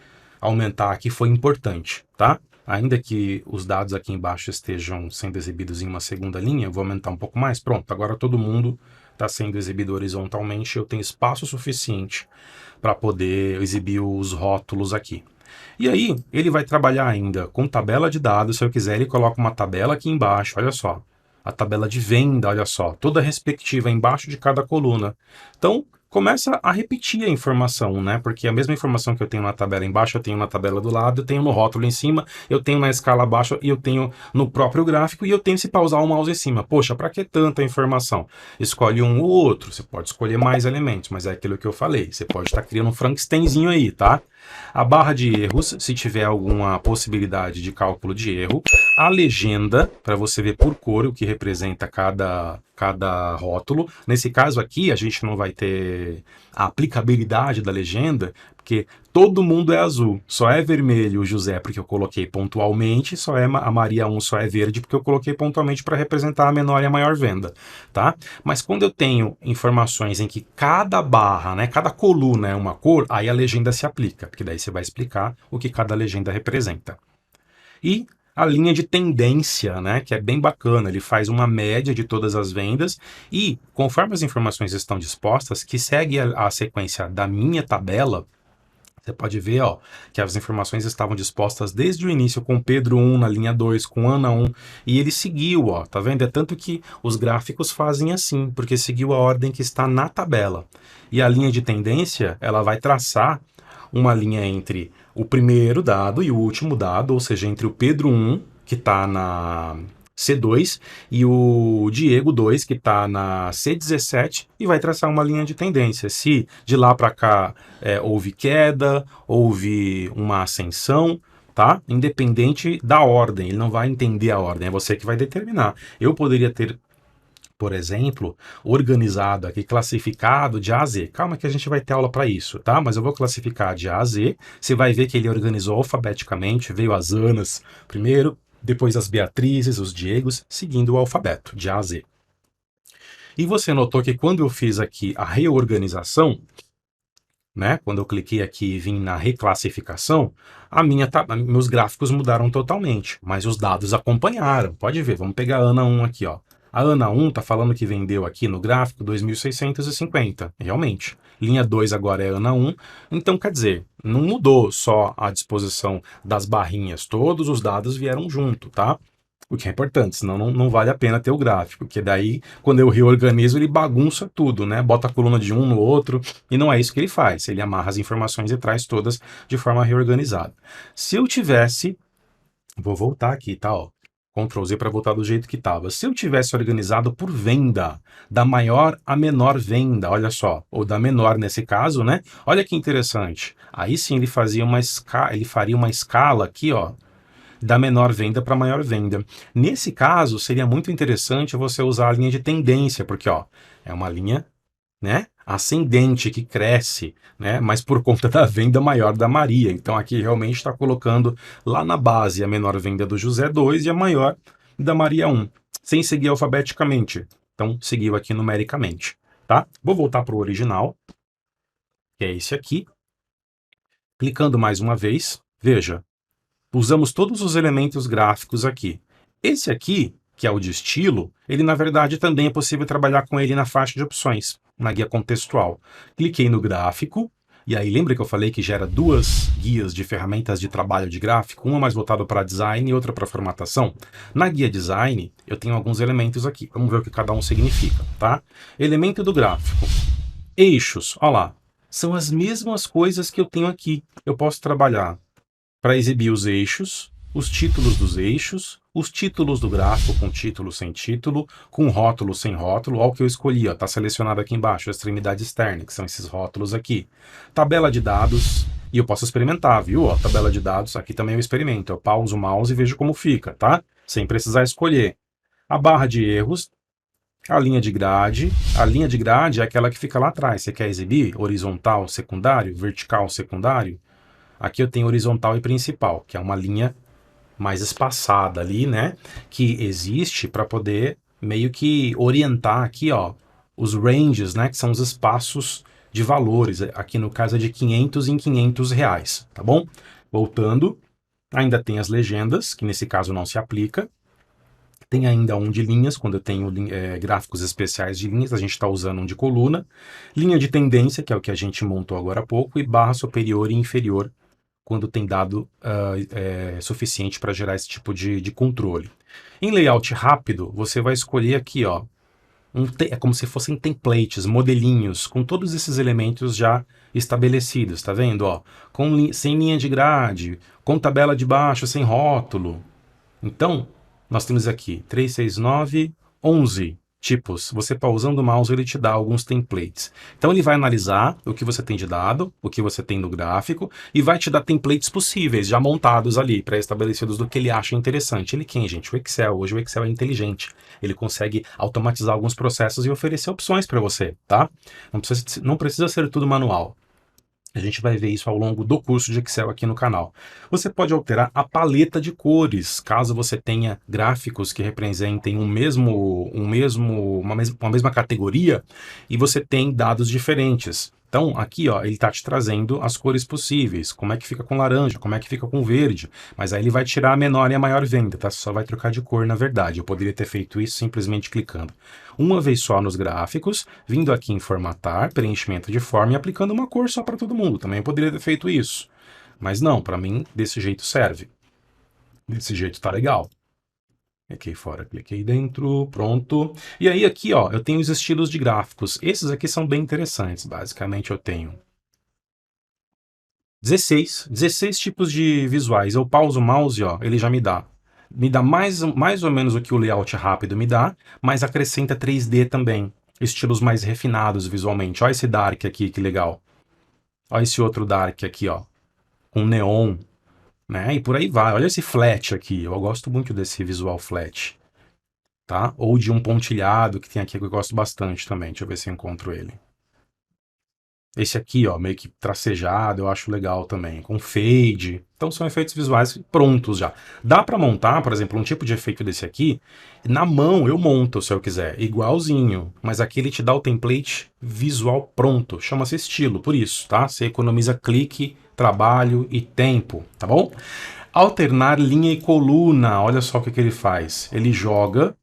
aumentar aqui foi importante, tá? Ainda que os dados aqui embaixo estejam sendo exibidos em uma segunda linha, eu vou aumentar um pouco mais. Pronto, agora todo mundo está sendo exibido horizontalmente, eu tenho espaço suficiente para poder exibir os rótulos aqui. E aí, ele vai trabalhar ainda com tabela de dados. Se eu quiser, ele coloca uma tabela aqui embaixo, olha só. A tabela de venda, olha só, toda respectiva embaixo de cada coluna. Então, começa a repetir a informação, né? Porque a mesma informação que eu tenho na tabela embaixo, eu tenho na tabela do lado, eu tenho no rótulo em cima, eu tenho na escala abaixo e eu tenho no próprio gráfico e eu tenho se pausar o mouse em cima. Poxa, para que tanta informação? Escolhe um ou outro, você pode escolher mais elementos, mas é aquilo que eu falei, você pode estar criando um Frankensteinzinho aí, tá? A barra de erros, se tiver alguma possibilidade de cálculo de erro, a legenda, para você ver por cor o que representa cada rótulo. Nesse caso aqui, a gente não vai ter a aplicabilidade da legenda, porque todo mundo é azul, só é vermelho o José porque eu coloquei pontualmente, só é a Maria 1 só é verde porque eu coloquei pontualmente para representar a menor e a maior venda, tá? Mas quando eu tenho informações em que cada barra, né, cada coluna é uma cor, aí a legenda se aplica, porque daí você vai explicar o que cada legenda representa. E a linha de tendência, né, que é bem bacana, ele faz uma média de todas as vendas e, conforme as informações estão dispostas, que segue a sequência da minha tabela, você pode ver ó, que as informações estavam dispostas desde o início com Pedro 1 na linha 2, com Ana 1, e ele seguiu, ó, tá vendo? É tanto que os gráficos fazem assim, porque seguiu a ordem que está na tabela. E a linha de tendência, ela vai traçar uma linha entre o primeiro dado e o último dado, ou seja, entre o Pedro 1, que está na C2, e o Diego 2, que está na C17, e vai traçar uma linha de tendência. Se de lá para cá houve queda, houve uma ascensão, tá? Independente da ordem, ele não vai entender a ordem, é você que vai determinar. Eu poderia ter, por exemplo, organizado aqui, classificado de A a Z. Calma que a gente vai ter aula para isso, tá? Mas eu vou classificar de A a Z. Você vai ver que ele organizou alfabeticamente, veio as Anas primeiro, depois as Beatrizes, os Diegos, seguindo o alfabeto, de A a Z. E você notou que quando eu fiz aqui a reorganização, né, quando eu cliquei aqui e vim na reclassificação, meus gráficos mudaram totalmente, mas os dados acompanharam. Pode ver, vamos pegar a Ana 1 aqui, ó. A Ana 1 está falando que vendeu aqui no gráfico 2.650, realmente. Linha 2 agora é Ana 1, então quer dizer, não mudou só a disposição das barrinhas, todos os dados vieram junto, tá? O que é importante, senão não vale a pena ter o gráfico, porque daí, quando eu reorganizo, ele bagunça tudo, né? Bota a coluna de um no outro, e não é isso que ele faz. Ele amarra as informações e traz todas de forma reorganizada. Se eu tivesse, vou voltar aqui, tá? Ó, Ctrl Z para voltar do jeito que estava. Se eu tivesse organizado por venda, da maior a menor venda, olha só, ou da menor nesse caso, né? Olha que interessante. Aí sim ele faria uma escala aqui, ó, da menor venda para maior venda. Nesse caso, seria muito interessante você usar a linha de tendência, porque ó, é uma linha, né, ascendente que cresce, né, mas por conta da venda maior da Maria. Então aqui realmente está colocando lá na base a menor venda do José 2 e a maior da Maria 1, sem seguir alfabeticamente. Então seguiu aqui numericamente, tá? Vou voltar para o original, que é esse aqui. Clicando mais uma vez, veja, usamos todos os elementos gráficos aqui. Esse aqui, que é o de estilo, ele na verdade também é possível trabalhar com ele na faixa de opções, na guia contextual. Cliquei no gráfico, e aí lembra que eu falei que gera duas guias de ferramentas de trabalho de gráfico, uma mais voltada para design e outra para formatação? Na guia design, eu tenho alguns elementos aqui. Vamos ver o que cada um significa, tá? Elemento do gráfico. Eixos, olha lá. São as mesmas coisas que eu tenho aqui. Eu posso trabalhar para exibir os eixos, os títulos dos eixos, os títulos do gráfico com título sem título, com rótulo sem rótulo. Olha o que eu escolhi, está selecionado aqui embaixo, a extremidade externa, que são esses rótulos aqui. Tabela de dados, e eu posso experimentar, viu? Ó, tabela de dados, aqui também eu experimento. Eu pauso o mouse e vejo como fica, tá? Sem precisar escolher. A barra de erros, a linha de grade. A linha de grade é aquela que fica lá atrás. Você quer exibir horizontal, secundário, vertical, secundário? Aqui eu tenho horizontal e principal, que é uma linha mais espaçada ali, né? Que existe para poder meio que orientar aqui, ó, os ranges, né? Que são os espaços de valores. Aqui no caso é de 500 em 500 reais, tá bom? Voltando, ainda tem as legendas, que nesse caso não se aplica. Tem ainda um de linhas, quando eu tenho gráficos especiais de linhas, a gente está usando um de coluna. Linha de tendência, que é o que a gente montou agora há pouco, e barra superior e inferior, quando tem dado suficiente para gerar esse tipo de controle. Em layout rápido, você vai escolher aqui, ó, é como se fossem templates, modelinhos, com todos esses elementos já estabelecidos, tá vendo? Ó, sem linha de grade, com tabela de baixo, sem rótulo. Então, nós temos aqui 3, 6, 9, 11 tipos. Você pausando o mouse, ele te dá alguns templates. Então ele vai analisar o que você tem de dado, o que você tem no gráfico, e vai te dar templates possíveis, já montados ali, pré-estabelecidos do que ele acha interessante. Ele quem, gente? O Excel. Hoje o Excel é inteligente. Ele consegue automatizar alguns processos e oferecer opções para você, tá? Não precisa ser tudo manual. A gente vai ver isso ao longo do curso de Excel aqui no canal. Você pode alterar a paleta de cores, caso você tenha gráficos que representem uma mesma categoria e você tem dados diferentes. Então, aqui, ó, ele está te trazendo as cores possíveis, como é que fica com laranja, como é que fica com verde, mas aí ele vai tirar a menor e a maior venda, tá? Você só vai trocar de cor, na verdade. Eu poderia ter feito isso simplesmente clicando uma vez só nos gráficos, vindo aqui em formatar, preenchimento de forma e aplicando uma cor só para todo mundo. Também poderia ter feito isso, mas não, para mim desse jeito serve. Desse jeito tá legal. Cliquei fora, cliquei dentro, pronto. E aí aqui, ó, eu tenho os estilos de gráficos. Esses aqui são bem interessantes. Basicamente eu tenho 16 tipos de visuais. Eu pauso o mouse, ó, ele já me dá mais ou menos o que o layout rápido me dá, mas acrescenta 3D também. Estilos mais refinados visualmente. Olha esse dark aqui, que legal. Olha esse outro dark aqui, ó, com neon, né? E por aí vai. Olha esse flat aqui. Eu gosto muito desse visual flat, tá? Ou de um pontilhado que tem aqui que eu gosto bastante também. Deixa eu ver se eu encontro ele. Esse aqui, ó, meio que tracejado, eu acho legal também, com fade. Então são efeitos visuais prontos já. Dá para montar, por exemplo, um tipo de efeito desse aqui, na mão eu monto se eu quiser, igualzinho, mas aqui ele te dá o template visual pronto, chama-se estilo, por isso, tá? Você economiza clique, trabalho e tempo, tá bom? Alternar linha e coluna, olha só o que ele faz. Ele joga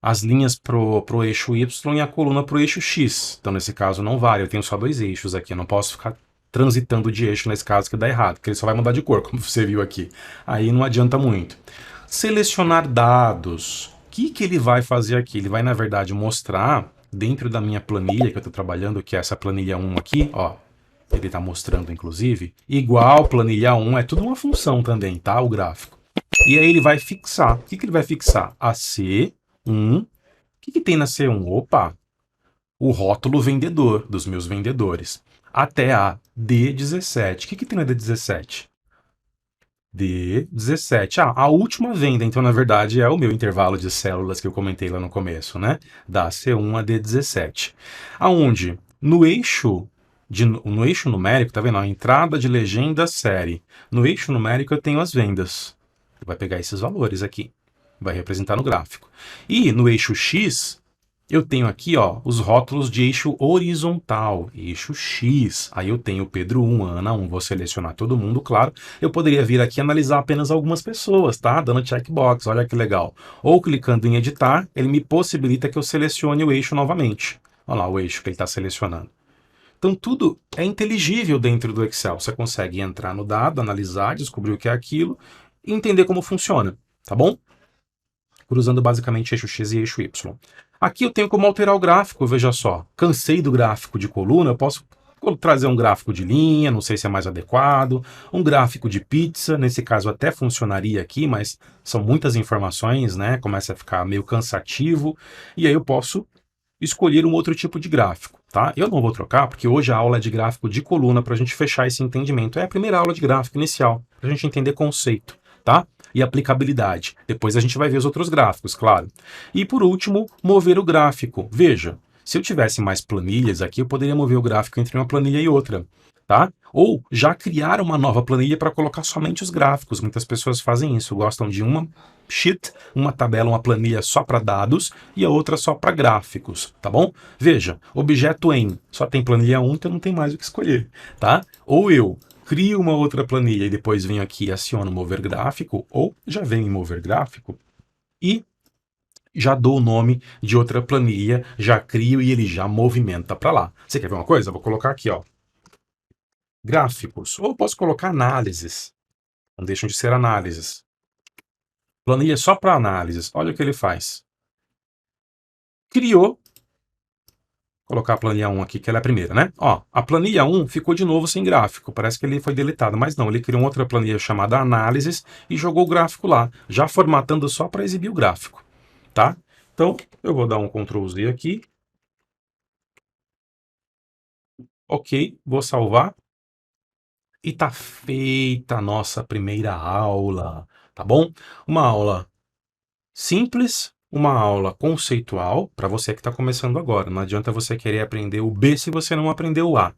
as linhas pro eixo Y e a coluna pro eixo X. Então, nesse caso, não vale. Eu tenho só dois eixos aqui. Eu não posso ficar transitando de eixo nesse caso que dá errado, porque ele só vai mudar de cor, como você viu aqui. Aí não adianta muito. Selecionar dados. O que ele vai fazer aqui? Ele vai, na verdade, mostrar dentro da minha planilha que eu estou trabalhando, que é essa planilha 1 aqui, ó. Ele está mostrando, inclusive, igual planilha 1, é tudo uma função também, tá? O gráfico. E aí ele vai fixar. O que ele vai fixar? A C1. O que tem na C1? Opa! O rótulo vendedor dos meus vendedores. Até a D17. O que tem na D17? D17. Ah, a última venda, então, na verdade, é o meu intervalo de células que eu comentei lá no começo, né? Da C1 a D17. Aonde? No eixo numérico, tá vendo? A entrada de legenda série. No eixo numérico eu tenho as vendas. Vai pegar esses valores aqui. Vai representar no gráfico. E no eixo X, eu tenho aqui, ó, os rótulos de eixo horizontal, eixo X. Aí eu tenho Pedro 1, Ana 1, vou selecionar todo mundo, claro. Eu poderia vir aqui e analisar apenas algumas pessoas, tá? Dando checkbox, olha que legal. Ou clicando em editar, ele me possibilita que eu selecione o eixo novamente. Olha lá o eixo que ele está selecionando. Então tudo é inteligível dentro do Excel. Você consegue entrar no dado, analisar, descobrir o que é aquilo e entender como funciona, tá bom? Cruzando basicamente eixo X e eixo Y. Aqui eu tenho como alterar o gráfico, veja só. Cansei do gráfico de coluna, eu posso trazer um gráfico de linha, não sei se é mais adequado, um gráfico de pizza, nesse caso até funcionaria aqui, mas são muitas informações, né? Começa a ficar meio cansativo, e aí eu posso escolher um outro tipo de gráfico, tá? Eu não vou trocar, porque hoje a aula é de gráfico de coluna para a gente fechar esse entendimento. É a primeira aula de gráfico inicial, para a gente entender conceito, tá? E aplicabilidade. Depois a gente vai ver os outros gráficos, claro. E por último, mover o gráfico. Veja, se eu tivesse mais planilhas aqui, eu poderia mover o gráfico entre uma planilha e outra, tá? Ou já criar uma nova planilha para colocar somente os gráficos. Muitas pessoas fazem isso, gostam de uma sheet, uma tabela, uma planilha só para dados e a outra só para gráficos, tá bom? Veja, objeto em, só tem planilha 1, então não tem mais o que escolher, tá? Ou eu crio uma outra planilha e depois venho aqui e aciono mover gráfico, ou já venho em mover gráfico e já dou o nome de outra planilha, já crio e ele já movimenta para lá. Você quer ver uma coisa? Vou colocar aqui, ó, gráficos, ou posso colocar análises, não deixam de ser análises. Planilha só para análises, olha o que ele faz. Criou, colocar a planilha 1 aqui, que ela é a primeira, né? Ó, a planilha 1 ficou de novo sem gráfico, parece que ele foi deletado, mas não, ele criou outra planilha chamada análises e jogou o gráfico lá, já formatando só para exibir o gráfico, tá? Então, eu vou dar um Ctrl Z aqui. Ok, vou salvar. E tá feita a nossa primeira aula, tá bom? Uma aula simples, uma aula conceitual para você que está começando agora. Não adianta você querer aprender o B se você não aprendeu o A.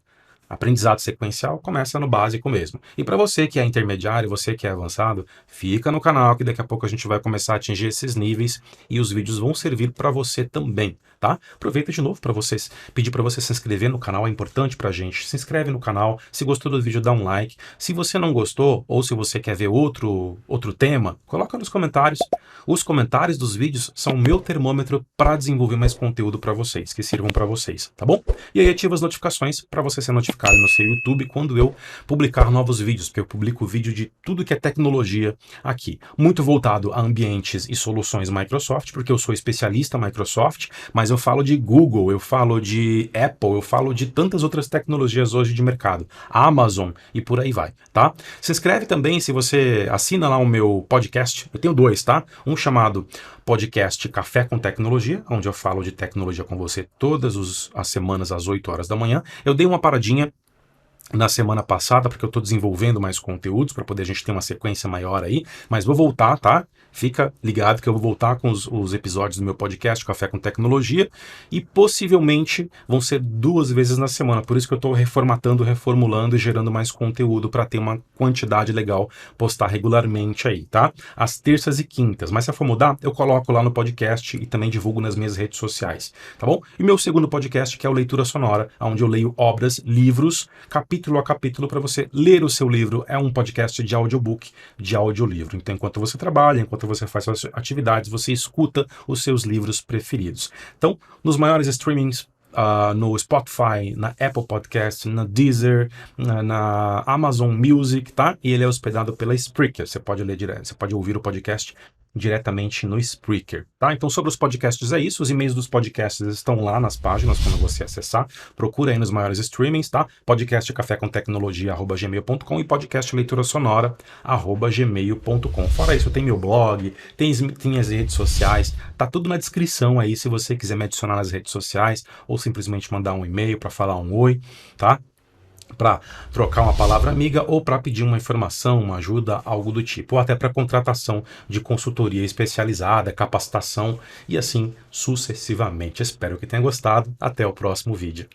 Aprendizado sequencial começa no básico mesmo. E para você que é intermediário, você que é avançado, fica no canal que daqui a pouco a gente vai começar a atingir esses níveis e os vídeos vão servir para você também, tá? Aproveita de novo para vocês, pedir para você se inscrever no canal, é importante para a gente. Se inscreve no canal, se gostou do vídeo dá um like. Se você não gostou ou se você quer ver outro tema, coloca nos comentários. Os comentários dos vídeos são o meu termômetro para desenvolver mais conteúdo para vocês, que sirvam para vocês, tá bom? E aí ativa as notificações para você ser notificado no seu YouTube quando eu publicar novos vídeos, porque eu publico vídeo de tudo que é tecnologia aqui. Muito voltado a ambientes e soluções Microsoft, porque eu sou especialista Microsoft, mas eu falo de Google, eu falo de Apple, eu falo de tantas outras tecnologias hoje de mercado, Amazon e por aí vai, tá? Se inscreve também se você assina lá o meu podcast, eu tenho dois, tá? Um chamado podcast Café com Tecnologia, onde eu falo de tecnologia com você todas as semanas às 8 horas da manhã. Eu dei uma paradinha na semana passada, porque eu estou desenvolvendo mais conteúdos para poder a gente ter uma sequência maior aí, mas vou voltar, tá? Fica ligado que eu vou voltar com os episódios do meu podcast Café com Tecnologia e possivelmente vão ser 2 vezes na semana. Por isso que eu estou reformatando, reformulando e gerando mais conteúdo para ter uma quantidade legal, postar regularmente aí, tá? Às terças e quintas. Mas se for mudar, eu coloco lá no podcast e também divulgo nas minhas redes sociais, tá bom? E meu segundo podcast, que é o Leitura Sonora, onde eu leio obras, livros, capítulo a capítulo para você ler o seu livro. É um podcast de audiobook, de audiolivro. Então, enquanto você trabalha, enquanto você faz suas atividades, você escuta os seus livros preferidos. Então, nos maiores streamings, no Spotify, na Apple Podcast, na Deezer, na Amazon Music, tá? E ele é hospedado pela Spreaker. Você pode ler direto, você pode ouvir o podcast diretamente no Spreaker, tá? Então, sobre os podcasts é isso. Os e-mails dos podcasts estão lá nas páginas quando você acessar. Procura aí nos maiores streamings, tá? Podcast Café com Tecnologia @gmail.com e podcast Leitura Sonora @gmail.com. Fora isso, tem meu blog, tem as redes sociais, tá tudo na descrição aí se você quiser me adicionar nas redes sociais ou simplesmente mandar um e-mail para falar um oi, tá? Para trocar uma palavra amiga ou para pedir uma informação, uma ajuda, algo do tipo, ou até para contratação de consultoria especializada, capacitação e assim sucessivamente. Espero que tenha gostado. Até o próximo vídeo.